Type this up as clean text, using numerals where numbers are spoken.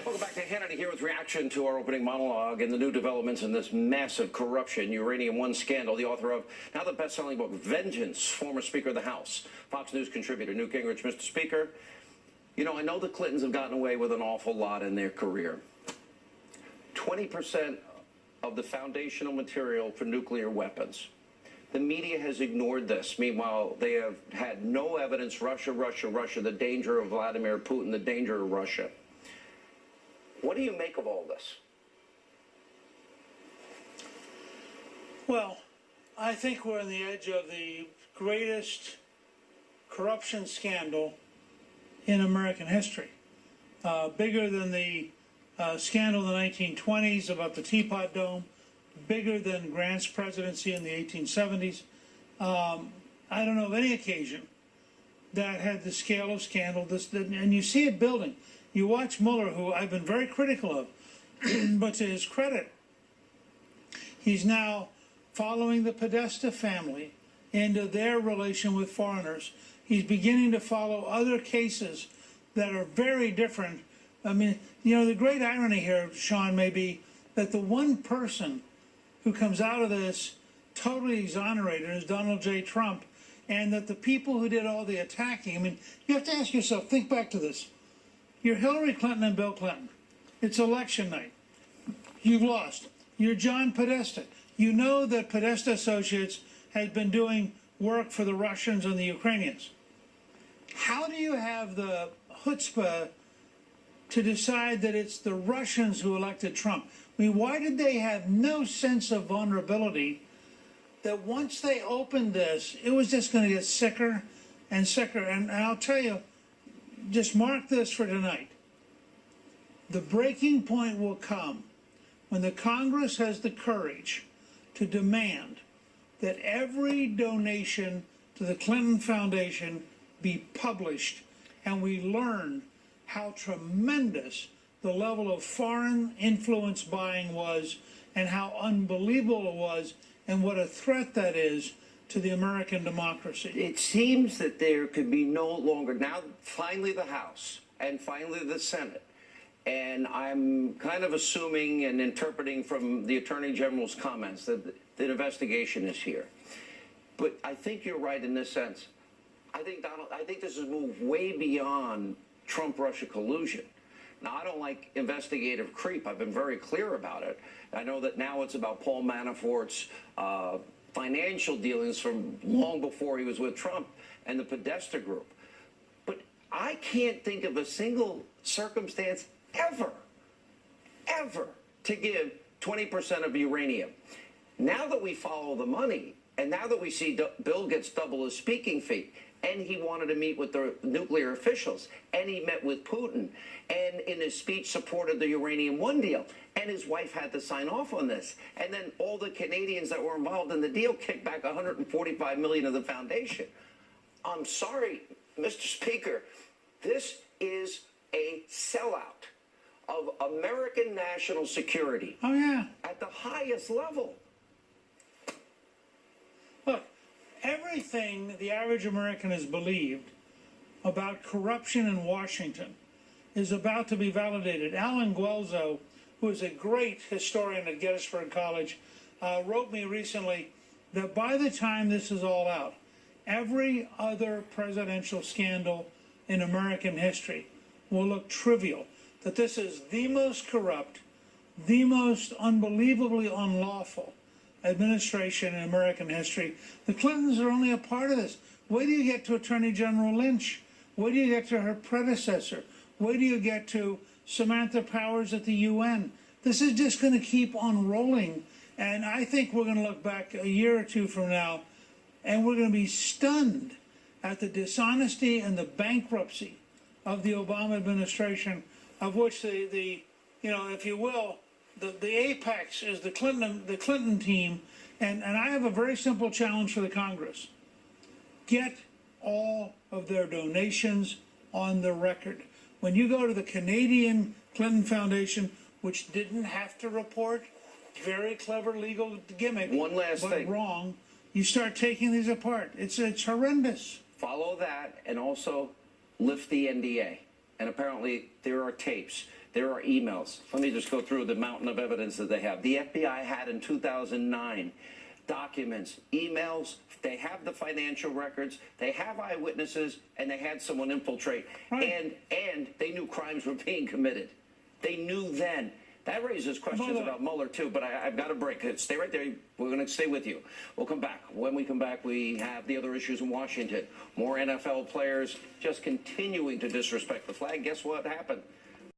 Welcome back to Hannity here with reaction to our opening monologue and the new developments in this massive corruption, Uranium One scandal. The author of now the best-selling book, Vengeance, former Speaker of the House, Fox News contributor Newt Gingrich. Mr. Speaker, you know, I know the Clintons have gotten away with an awful lot in their career. 20% of the foundational material for nuclear weapons. The media has ignored this. Meanwhile, they have had no evidence. Russia, Russia, Russia, the danger of Vladimir Putin, the danger of Russia. What do you make of all this? Well, I think we're on the edge of the greatest corruption scandal in American history. Bigger than the scandal in the 1920s about the Teapot Dome, bigger than Grant's presidency in the 1870s. I don't know of any occasion that had the scale of scandal, and you see it building. You watch Mueller, who I've been very critical of, but to his credit, he's now following the Podesta family into their relation with foreigners. He's beginning to follow other cases that are very different. I mean, you know, the great irony here, Sean, may be that the one person who comes out of this totally exonerated is Donald J. Trump, and that the people who did all the attacking, I mean, you have to ask yourself, think back to this. You're Hillary Clinton and Bill Clinton. It's election night. You've lost. You're John Podesta. You know that Podesta Associates has been doing work for the Russians and the Ukrainians. How do you have the chutzpah to decide that it's the Russians who elected Trump? I mean, why did they have no sense of vulnerability that once they opened this, it was just going to get sicker and sicker? And I'll tell you, just mark this for tonight. The breaking point will come when the Congress has the courage to demand that every donation to the Clinton Foundation be published, and we learn how tremendous the level of foreign influence buying was and how unbelievable it was and what a threat that is to the American democracy. It seems that there could be no longer, now finally the House and finally the Senate, and I'm kind of assuming and interpreting from the Attorney General's comments that the investigation is here. But I think you're right in this sense. I think this has moved way beyond Trump-Russia collusion. Now, I don't like investigative creep. I've been very clear about it. I know that now it's about Paul Manafort's financial dealings from long before he was with Trump and the Podesta group. But I can't think of a single circumstance ever to give 20% of uranium. Now that we follow the money, and now that we see Bill gets double his speaking fee, and he wanted to meet with the nuclear officials, and he met with Putin, and in his speech supported the Uranium One deal, and his wife had to sign off on this. And then all the Canadians that were involved in the deal kicked back $145 million of the foundation. I'm sorry, Mr. Speaker, this is a sellout of American national security. Oh, yeah. At the highest level. Look, everything the average American has believed about corruption in Washington is about to be validated. Alan Guelzo, who is a great historian at Gettysburg College, wrote me recently that by the time this is all out, every other presidential scandal in American history will look trivial. That this is the most corrupt, the most unbelievably unlawful administration in American history. The Clintons are only a part of this. Wait till you get to Attorney General Lynch. Wait till you get to her predecessor. Wait till you get to Samantha Powers at the UN. This is just going to keep on rolling. And I think we're going to look back a year or two from now, and we're going to be stunned at the dishonesty and the bankruptcy of the Obama administration, of which the you know, if you will, the apex is the Clinton team, and I have a very simple challenge for the Congress. Get all of their donations on the record. When you go to the Canadian Clinton Foundation, which didn't have to report, very clever legal gimmick, One last but thing. wrong, you start taking these apart. It's horrendous. Follow that and also lift the NDA. And apparently there are tapes. There are emails. Let me just go through the mountain of evidence that they have. The FBI had in 2009 documents, emails, they have the financial records, they have eyewitnesses, and they had someone infiltrate. Right. And they knew crimes were being committed. They knew then. That raises questions Mueller. about Mueller, too, but I've got to break. Stay right there. We're going to stay with you. We'll come back. When we come back, we have the other issues in Washington. More NFL players just continuing to disrespect the flag. Guess what happened?